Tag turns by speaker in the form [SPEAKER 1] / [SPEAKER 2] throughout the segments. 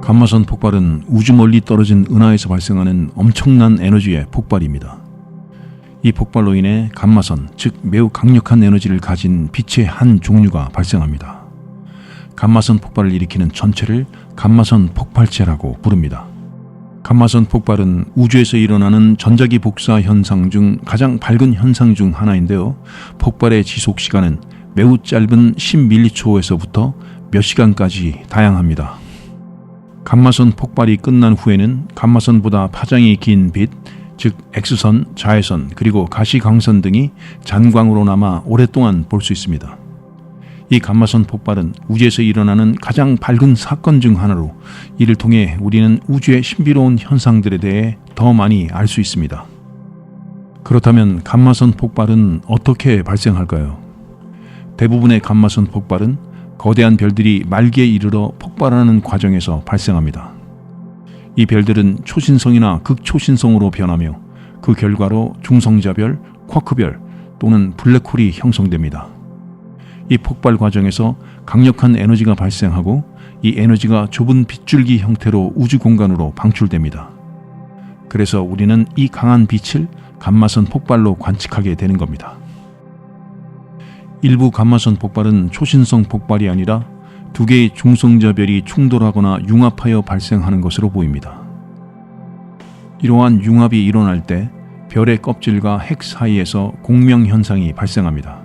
[SPEAKER 1] 감마선 폭발은 우주 멀리 떨어진 은하에서 발생하는 엄청난 에너지의 폭발입니다. 이 폭발로 인해 감마선, 즉 매우 강력한 에너지를 가진 빛의 한 종류가 발생합니다. 감마선 폭발을 일으키는 전체를 감마선 폭발체라고 부릅니다. 감마선 폭발은 우주에서 일어나는 전자기 복사 현상 중 가장 밝은 현상 중 하나인데요. 폭발의 지속 시간은 매우 짧은 10mCh에서부터 몇 시간까지 다양합니다. 감마선 폭발이 끝난 후에는 감마선보다 파장이 긴 빛, 즉 X선, 자외선, 그리고 가시광선 등이 잔광으로 남아 오랫동안 볼 수 있습니다. 이 감마선 폭발은 우주에서 일어나는 가장 밝은 사건 중 하나로 이를 통해 우리는 우주의 신비로운 현상들에 대해 더 많이 알 수 있습니다. 그렇다면 감마선 폭발은 어떻게 발생할까요? 대부분의 감마선 폭발은 거대한 별들이 말기에 이르러 폭발하는 과정에서 발생합니다. 이 별들은 초신성이나 극초신성으로 변하며 그 결과로 중성자별, 쿼크별 또는 블랙홀이 형성됩니다. 이 폭발 과정에서 강력한 에너지가 발생하고 이 에너지가 좁은 빗줄기 형태로 우주 공간으로 방출됩니다. 그래서 우리는 이 강한 빛을 감마선 폭발로 관측하게 되는 겁니다. 일부 감마선 폭발은 초신성 폭발이 아니라 두 개의 중성자별이 충돌하거나 융합하여 발생하는 것으로 보입니다. 이러한 융합이 일어날 때 별의 껍질과 핵 사이에서 공명 현상이 발생합니다.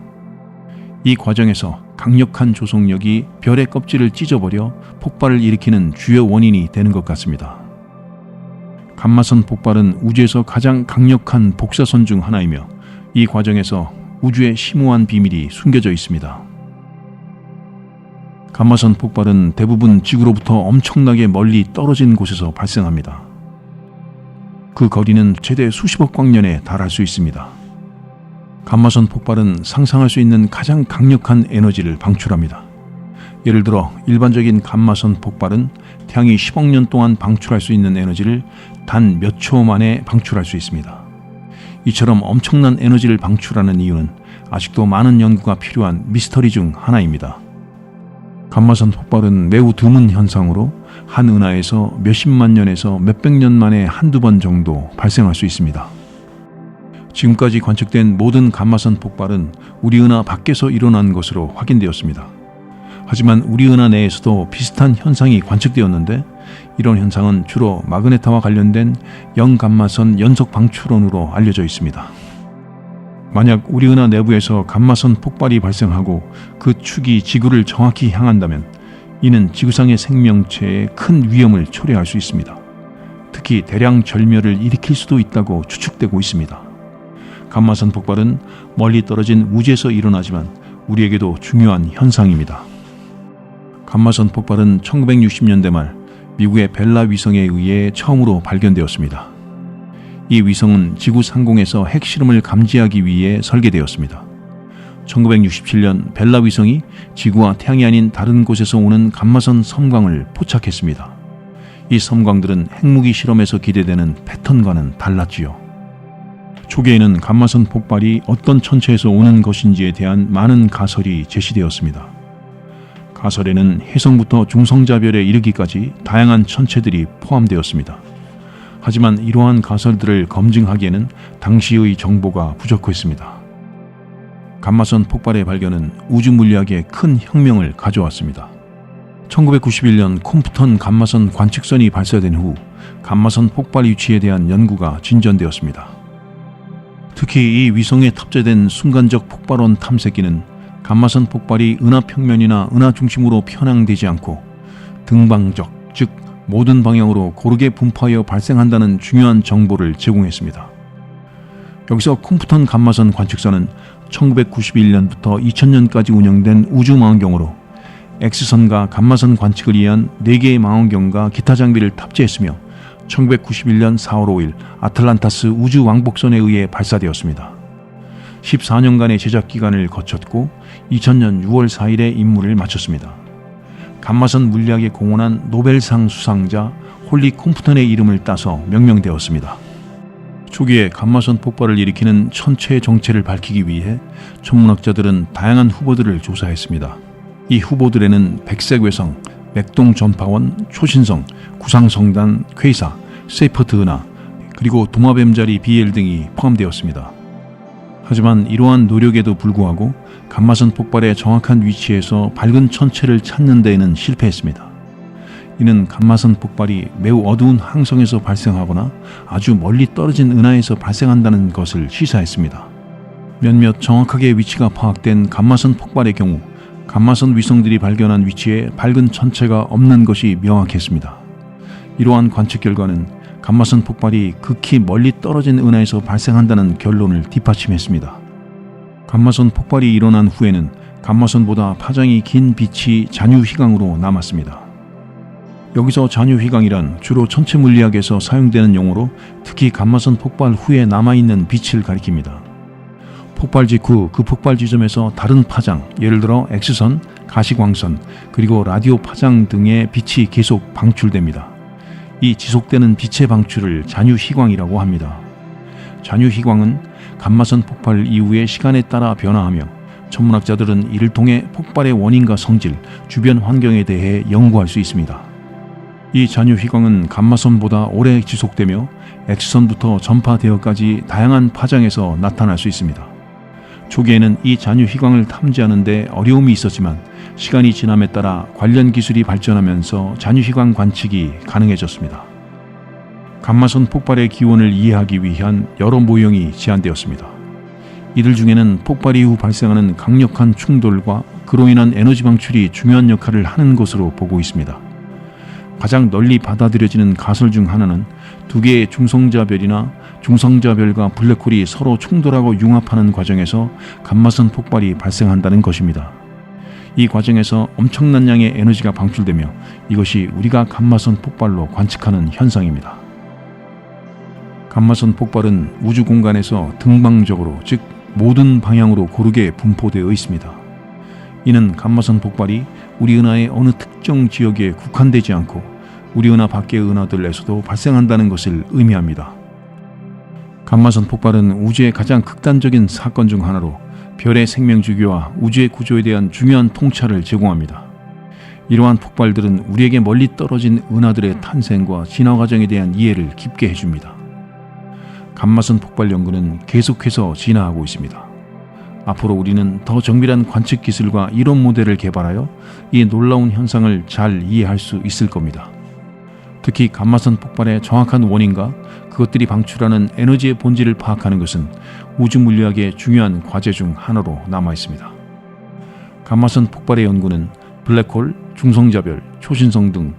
[SPEAKER 1] 이 과정에서 강력한 조속력이 별의 껍질을 찢어버려 폭발을 일으키는 주요 원인이 되는 것 같습니다. 감마선 폭발은 우주에서 가장 강력한 복사선 중 하나이며 이 과정에서 우주의 심오한 비밀이 숨겨져 있습니다. 감마선 폭발은 대부분 지구로부터 엄청나게 멀리 떨어진 곳에서 발생합니다. 그 거리는 최대 수십억 광년에 달할 수 있습니다. 감마선 폭발은 상상할 수 있는 가장 강력한 에너지를 방출합니다. 예를 들어 일반적인 감마선 폭발은 태양이 10억 년 동안 방출할 수 있는 에너지를 단 몇 초 만에 방출할 수 있습니다. 이처럼 엄청난 에너지를 방출하는 이유는 아직도 많은 연구가 필요한 미스터리 중 하나입니다. 감마선 폭발은 매우 드문 현상으로 한 은하에서 몇십만 년에서 몇백 년 만에 한두 번 정도 발생할 수 있습니다. 지금까지 관측된 모든 감마선 폭발은 우리 은하 밖에서 일어난 것으로 확인되었습니다. 하지만 우리 은하 내에서도 비슷한 현상이 관측되었는데 이런 현상은 주로 마그네타와 관련된 영감마선 연속 방출원으로 알려져 있습니다. 만약 우리 은하 내부에서 감마선 폭발이 발생하고 그 축이 지구를 정확히 향한다면 이는 지구상의 생명체에 큰 위험을 초래할 수 있습니다. 특히 대량 절멸을 일으킬 수도 있다고 추측되고 있습니다. 감마선 폭발은 멀리 떨어진 우주에서 일어나지만 우리에게도 중요한 현상입니다. 감마선 폭발은 1960년대 말 미국의 벨라 위성에 의해 처음으로 발견되었습니다. 이 위성은 지구 상공에서 핵실험을 감지하기 위해 설계되었습니다. 1967년 벨라 위성이 지구와 태양이 아닌 다른 곳에서 오는 감마선 섬광을 포착했습니다. 이 섬광들은 핵무기 실험에서 기대되는 패턴과는 달랐지요. 초기에는 감마선 폭발이 어떤 천체에서 오는 것인지에 대한 많은 가설이 제시되었습니다. 가설에는 해성부터 중성자별에 이르기까지 다양한 천체들이 포함되었습니다. 하지만 이러한 가설들을 검증하기에는 당시의 정보가 부족했습니다. 감마선 폭발의 발견은 우주 물리학에 큰 혁명을 가져왔습니다. 1991년 콤프턴 감마선 관측선이 발사된 후 감마선 폭발 위치에 대한 연구가 진전되었습니다. 특히 이 위성에 탑재된 순간적 폭발원 탐색기는 감마선 폭발이 은하 평면이나 은하 중심으로 편향되지 않고 등방적, 즉 모든 방향으로 고르게 분포하여 발생한다는 중요한 정보를 제공했습니다. 여기서 콤프턴 감마선 관측선은 1991년부터 2000년까지 운영된 우주망원경으로 X선과 감마선 관측을 위한 4개의 망원경과 기타 장비를 탑재했으며 1991년 4월 5일 아틀란타스 우주왕복선에 의해 발사되었습니다. 14년간의 제작 기간을 거쳤고 2000년 6월 4일에 임무를 마쳤습니다. 감마선 물리학에 공헌한 노벨상 수상자 홀리 콤프턴의 이름을 따서 명명되었습니다. 초기에 감마선 폭발을 일으키는 천체의 정체를 밝히기 위해 천문학자들은 다양한 후보들을 조사했습니다. 이 후보들에는 백색 외성, 맥동 전파원, 초신성, 구상성단, 퀘이사, 세이퍼트 은하, 그리고 도마뱀자리 BL 등이 포함되었습니다. 하지만 이러한 노력에도 불구하고 감마선 폭발의 정확한 위치에서 밝은 천체를 찾는 데에는 실패했습니다. 이는 감마선 폭발이 매우 어두운 항성에서 발생하거나 아주 멀리 떨어진 은하에서 발생한다는 것을 시사했습니다. 몇몇 정확하게 위치가 파악된 감마선 폭발의 경우 감마선 위성들이 발견한 위치에 밝은 천체가 없는 것이 명확했습니다. 이러한 관측 결과는 감마선 폭발이 극히 멀리 떨어진 은하에서 발생한다는 결론을 뒷받침했습니다. 감마선 폭발이 일어난 후에는 감마선보다 파장이 긴 빛이 잔유휘광으로 남았습니다. 여기서 잔유휘광이란 주로 천체 물리학에서 사용되는 용어로 특히 감마선 폭발 후에 남아있는 빛을 가리킵니다. 폭발 직후 그 폭발 지점에서 다른 파장, 예를 들어 X선, 가시광선, 그리고 라디오 파장 등의 빛이 계속 방출됩니다. 이 지속되는 빛의 방출을 잔유휘광이라고 합니다. 잔유휘광은 감마선 폭발 이후의 시간에 따라 변화하며 천문학자들은 이를 통해 폭발의 원인과 성질, 주변 환경에 대해 연구할 수 있습니다. 이 잔유휘광은 감마선보다 오래 지속되며 X선부터 전파되어까지 다양한 파장에서 나타날 수 있습니다. 초기에는 이 잔유휘광을 탐지하는 데 어려움이 있었지만 시간이 지남에 따라 관련 기술이 발전하면서 잔유휘광 관측이 가능해졌습니다. 감마선 폭발의 기원을 이해하기 위한 여러 모형이 제안되었습니다. 이들 중에는 폭발 이후 발생하는 강력한 충돌과 그로 인한 에너지 방출이 중요한 역할을 하는 것으로 보고 있습니다. 가장 널리 받아들여지는 가설 중 하나는 두 개의 중성자별이나 중성자별과 블랙홀이 서로 충돌하고 융합하는 과정에서 감마선 폭발이 발생한다는 것입니다. 이 과정에서 엄청난 양의 에너지가 방출되며 이것이 우리가 감마선 폭발로 관측하는 현상입니다. 감마선 폭발은 우주 공간에서 등방적으로, 즉 모든 방향으로 고르게 분포되어 있습니다. 이는 감마선 폭발이 우리 은하의 어느 특정 지역에 국한되지 않고 우리 은하 밖의 은하들에서도 발생한다는 것을 의미합니다. 감마선 폭발은 우주의 가장 극단적인 사건 중 하나로 별의 생명 주기와 우주의 구조에 대한 중요한 통찰을 제공합니다. 이러한 폭발들은 우리에게 멀리 떨어진 은하들의 탄생과 진화 과정에 대한 이해를 깊게 해줍니다. 감마선 폭발 연구는 계속해서 진화하고 있습니다. 앞으로 우리는 더 정밀한 관측 기술과 이론 모델을 개발하여 이 놀라운 현상을 잘 이해할 수 있을 겁니다. 특히 감마선 폭발의 정확한 원인과 그것들이 방출하는 에너지의 본질을 파악하는 것은 우주 물리학의 중요한 과제 중 하나로 남아 있습니다. 감마선 폭발의 연구는 블랙홀, 중성자별, 초신성 등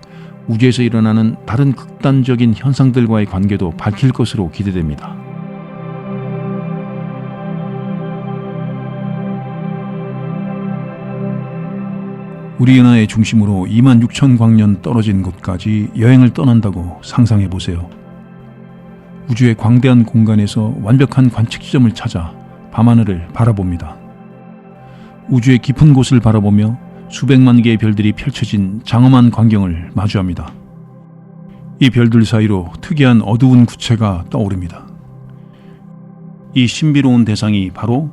[SPEAKER 1] 우주에서 일어나는 다른 극단적인 현상들과의 관계도 밝힐 것으로 기대됩니다. 우리 은하의 중심으로 26,000광년 떨어진 곳까지 여행을 떠난다고 상상해 보세요. 우주의 광대한 공간에서 완벽한 관측 지점을 찾아 밤하늘을 바라봅니다. 우주의 깊은 곳을 바라보며 수백만 개의 별들이 펼쳐진 장엄한 광경을 마주합니다. 이 별들 사이로 특이한 어두운 구체가 떠오릅니다. 이 신비로운 대상이 바로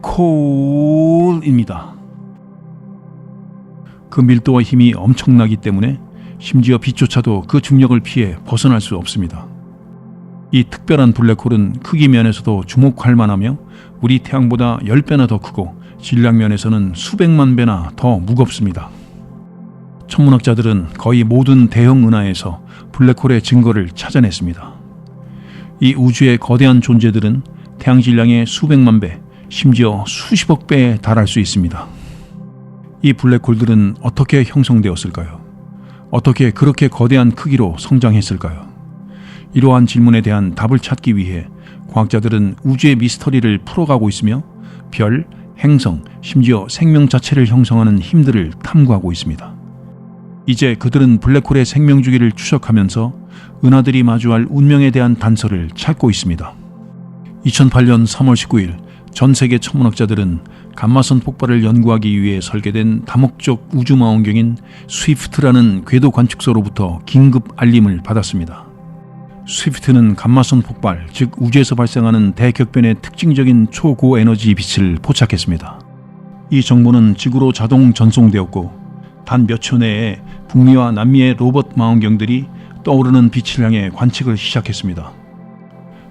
[SPEAKER 1] 블랙홀입니다. 그 밀도와 힘이 엄청나기 때문에 심지어 빛조차도 그 중력을 피해 벗어날 수 없습니다. 이 특별한 블랙홀은 크기 면에서도 주목할 만하며 우리 태양보다 10배나 더 크고 질량 면에서는 수백만 배나 더 무겁습니다. 천문학자들은 거의 모든 대형 은하에서 블랙홀의 증거를 찾아냈습니다. 이 우주의 거대한 존재들은 태양 질량의 수백만 배, 심지어 수십억 배에 달할 수 있습니다. 이 블랙홀들은 어떻게 형성되었을까요? 어떻게 그렇게 거대한 크기로 성장했을까요? 이러한 질문에 대한 답을 찾기 위해 과학자들은 우주의 미스터리를 풀어가고 있으며 별, 행성, 심지어 생명 자체를 형성하는 힘들을 탐구하고 있습니다. 이제 그들은 블랙홀의 생명 주기를 추적하면서 은하들이 마주할 운명에 대한 단서를 찾고 있습니다. 2008년 3월 19일 전 세계 천문학자들은 감마선 폭발을 연구하기 위해 설계된 다목적 우주망원경인 스위프트라는 궤도 관측소로부터 긴급 알림을 받았습니다. 스위프트는 감마선 폭발, 즉 우주에서 발생하는 대격변의 특징적인 초고에너지 빛을 포착했습니다. 이 정보는 지구로 자동 전송되었고 단 몇 초 내에 북미와 남미의 로봇 망원경들이 떠오르는 빛을 향해 관측을 시작했습니다.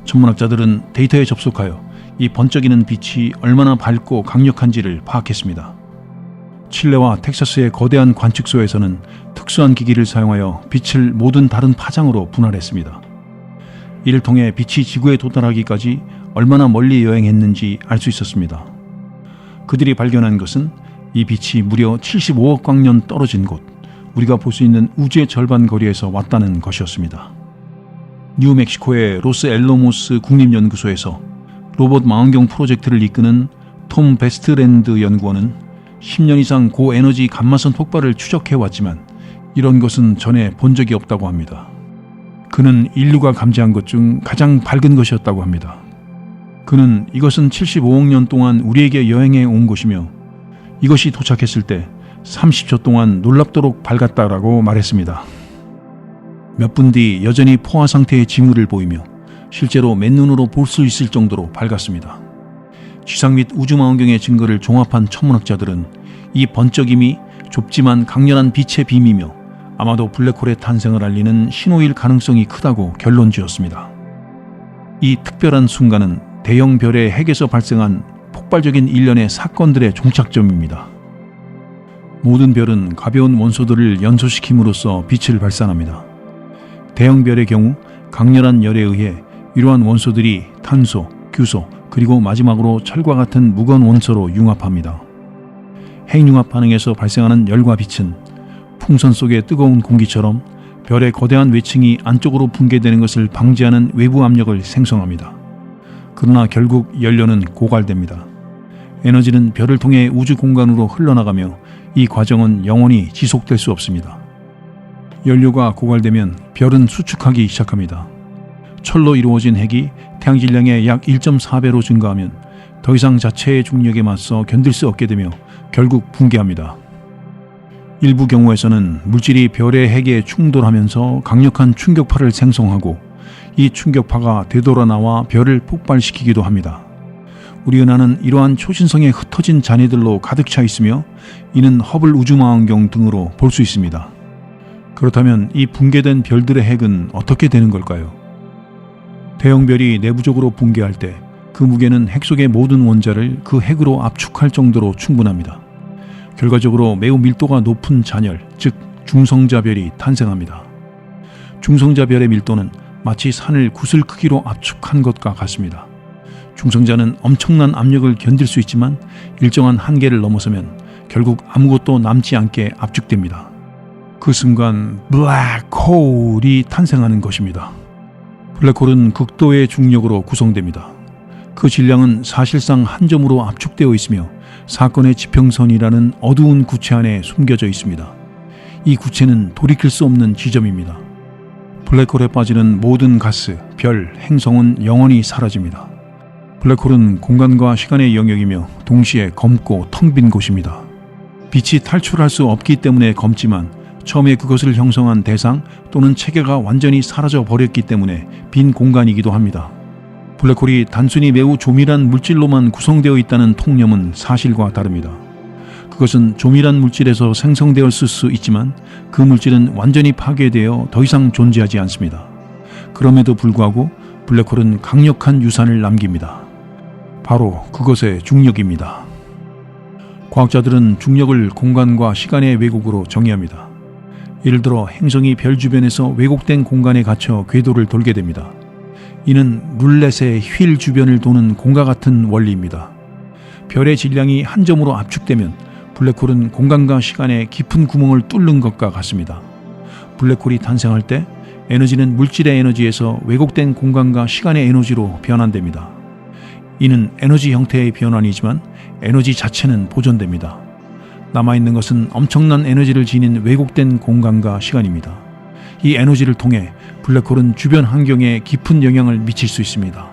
[SPEAKER 1] 천문학자들은 데이터에 접속하여 이 번쩍이는 빛이 얼마나 밝고 강력한지를 파악했습니다. 칠레와 텍사스의 거대한 관측소에서는 특수한 기기를 사용하여 빛을 모든 다른 파장으로 분할했습니다. 이를 통해 빛이 지구에 도달하기까지 얼마나 멀리 여행했는지 알 수 있었습니다. 그들이 발견한 것은 이 빛이 무려 75억 광년 떨어진 곳, 우리가 볼 수 있는 우주의 절반 거리에서 왔다는 것이었습니다. 뉴멕시코의 로스앨로모스 국립연구소에서 로봇 망원경 프로젝트를 이끄는 톰 베스트랜드 연구원은 10년 이상 고에너지 감마선 폭발을 추적해왔지만 이런 것은 전에 본 적이 없다고 합니다. 그는 인류가 감지한 것 중 가장 밝은 것이었다고 합니다. 그는 이것은 75억 년 동안 우리에게 여행해 온 것이며 이것이 도착했을 때 30초 동안 놀랍도록 밝았다라고 말했습니다. 몇 분 뒤 여전히 포화 상태의 징후를 보이며 실제로 맨눈으로 볼 수 있을 정도로 밝았습니다. 지상 및 우주망원경의 증거를 종합한 천문학자들은 이 번쩍임이 좁지만 강렬한 빛의 빔이며 아마도 블랙홀의 탄생을 알리는 신호일 가능성이 크다고 결론지었습니다. 이 특별한 순간은 대형 별의 핵에서 발생한 폭발적인 일련의 사건들의 종착점입니다. 모든 별은 가벼운 원소들을 연소시킴으로써 빛을 발산합니다. 대형 별의 경우 강렬한 열에 의해 이러한 원소들이 탄소, 규소, 그리고 마지막으로 철과 같은 무거운 원소로 융합합니다. 핵융합 반응에서 발생하는 열과 빛은 풍선 속의 뜨거운 공기처럼 별의 거대한 외층이 안쪽으로 붕괴되는 것을 방지하는 외부 압력을 생성합니다. 그러나 결국 연료는 고갈됩니다. 에너지는 별을 통해 우주 공간으로 흘러나가며 이 과정은 영원히 지속될 수 없습니다. 연료가 고갈되면 별은 수축하기 시작합니다. 철로 이루어진 핵이 태양 질량의 약 1.4배로 증가하면 더 이상 자체의 중력에 맞서 견딜 수 없게 되며 결국 붕괴합니다. 일부 경우에서는 물질이 별의 핵에 충돌하면서 강력한 충격파를 생성하고 이 충격파가 되돌아나와 별을 폭발시키기도 합니다. 우리 은하는 이러한 초신성에 흩어진 잔해들로 가득 차 있으며 이는 허블 우주망원경 등으로 볼 수 있습니다. 그렇다면 이 붕괴된 별들의 핵은 어떻게 되는 걸까요? 대형별이 내부적으로 붕괴할 때 그 무게는 핵 속의 모든 원자를 그 핵으로 압축할 정도로 충분합니다. 결과적으로 매우 밀도가 높은 잔열, 즉 중성자별이 탄생합니다. 중성자별의 밀도는 마치 산을 구슬 크기로 압축한 것과 같습니다. 중성자는 엄청난 압력을 견딜 수 있지만 일정한 한계를 넘어서면 결국 아무것도 남지 않게 압축됩니다. 그 순간 블랙홀이 탄생하는 것입니다. 블랙홀은 극도의 중력으로 구성됩니다. 그 질량은 사실상 한 점으로 압축되어 있으며 사건의 지평선이라는 어두운 구체 안에 숨겨져 있습니다. 이 구체는 돌이킬 수 없는 지점입니다. 블랙홀에 빠지는 모든 가스, 별, 행성은 영원히 사라집니다. 블랙홀은 공간과 시간의 영역이며 동시에 검고 텅 빈 곳입니다. 빛이 탈출할 수 없기 때문에 검지만 처음에 그것을 형성한 대상 또는 체계가 완전히 사라져 버렸기 때문에 빈 공간이기도 합니다. 블랙홀이 단순히 매우 조밀한 물질로만 구성되어 있다는 통념은 사실과 다릅니다. 그것은 조밀한 물질에서 생성되었을 수 있지만 그 물질은 완전히 파괴되어 더 이상 존재하지 않습니다. 그럼에도 불구하고 블랙홀은 강력한 유산을 남깁니다. 바로 그것의 중력입니다. 과학자들은 중력을 공간과 시간의 왜곡으로 정의합니다. 예를 들어 행성이 별 주변에서 왜곡된 공간에 갇혀 궤도를 돌게 됩니다. 이는 룰렛의 휠 주변을 도는 공과 같은 원리입니다. 별의 질량이 한 점으로 압축되면 블랙홀은 공간과 시간의 깊은 구멍을 뚫는 것과 같습니다. 블랙홀이 탄생할 때 에너지는 물질의 에너지에서 왜곡된 공간과 시간의 에너지로 변환됩니다. 이는 에너지 형태의 변환이지만 에너지 자체는 보존됩니다. 남아있는 것은 엄청난 에너지를 지닌 왜곡된 공간과 시간입니다. 이 에너지를 통해 블랙홀은 주변 환경에 깊은 영향을 미칠 수 있습니다.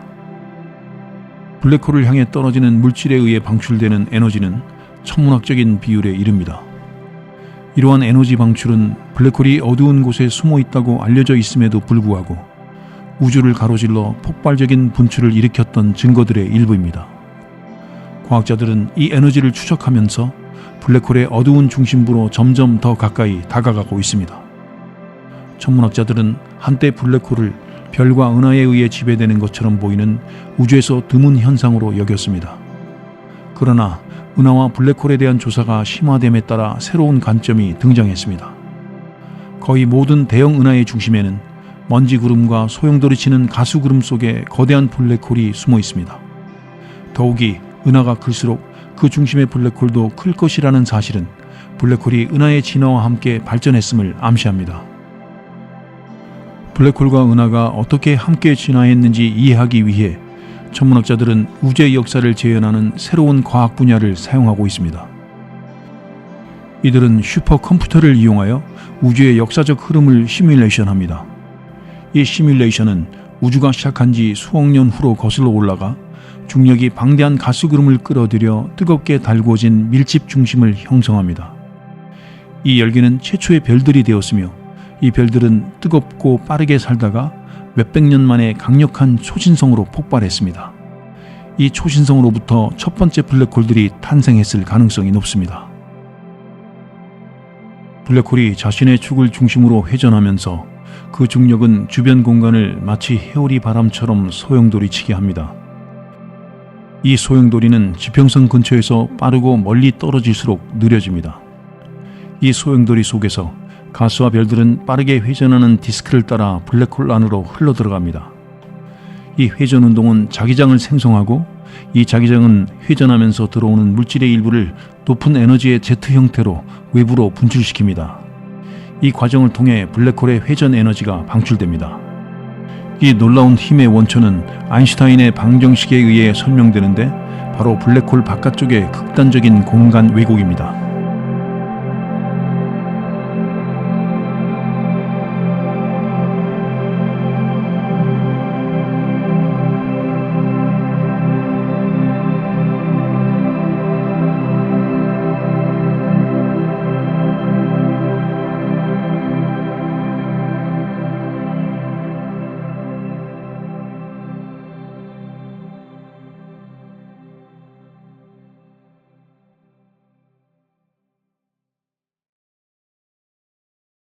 [SPEAKER 1] 블랙홀을 향해 떨어지는 물질에 의해 방출되는 에너지는 천문학적인 비율에 이릅니다. 이러한 에너지 방출은 블랙홀이 어두운 곳에 숨어 있다고 알려져 있음에도 불구하고 우주를 가로질러 폭발적인 분출을 일으켰던 증거들의 일부입니다. 과학자들은 이 에너지를 추적하면서 블랙홀의 어두운 중심부로 점점 더 가까이 다가가고 있습니다. 천문학자들은 한때 블랙홀을 별과 은하에 의해 지배되는 것처럼 보이는 우주에서 드문 현상으로 여겼습니다. 그러나 은하와 블랙홀에 대한 조사가 심화됨에 따라 새로운 관점이 등장했습니다. 거의 모든 대형 은하의 중심에는 먼지 구름과 소용돌이 치는 가수 구름 속에 거대한 블랙홀이 숨어 있습니다. 더욱이 은하가 클수록 그 중심의 블랙홀도 클 것이라는 사실은 블랙홀이 은하의 진화와 함께 발전했음을 암시합니다. 블랙홀과 은하가 어떻게 함께 진화했는지 이해하기 위해 천문학자들은 우주의 역사를 재현하는 새로운 과학 분야를 사용하고 있습니다. 이들은 슈퍼컴퓨터를 이용하여 우주의 역사적 흐름을 시뮬레이션합니다. 이 시뮬레이션은 우주가 시작한 지 수억 년 후로 거슬러 올라가 중력이 방대한 가스 구름을 끌어들여 뜨겁게 달구어진 밀집 중심을 형성합니다. 이 열기는 최초의 별들이 되었으며 이 별들은 뜨겁고 빠르게 살다가 몇백 년 만에 강력한 초신성으로 폭발했습니다. 이 초신성으로부터 첫 번째 블랙홀들이 탄생했을 가능성이 높습니다. 블랙홀이 자신의 축을 중심으로 회전하면서 그 중력은 주변 공간을 마치 회오리 바람처럼 소용돌이치게 합니다. 이 소용돌이는 지평선 근처에서 빠르고 멀리 떨어질수록 느려집니다. 이 소용돌이 속에서 가스와 별들은 빠르게 회전하는 디스크를 따라 블랙홀 안으로 흘러들어갑니다. 이 회전 운동은 자기장을 생성하고 이 자기장은 회전하면서 들어오는 물질의 일부를 높은 에너지의 제트 형태로 외부로 분출시킵니다. 이 과정을 통해 블랙홀의 회전 에너지가 방출됩니다. 이 놀라운 힘의 원천은 아인슈타인의 방정식에 의해 설명되는데 바로 블랙홀 바깥쪽의 극단적인 공간 왜곡입니다.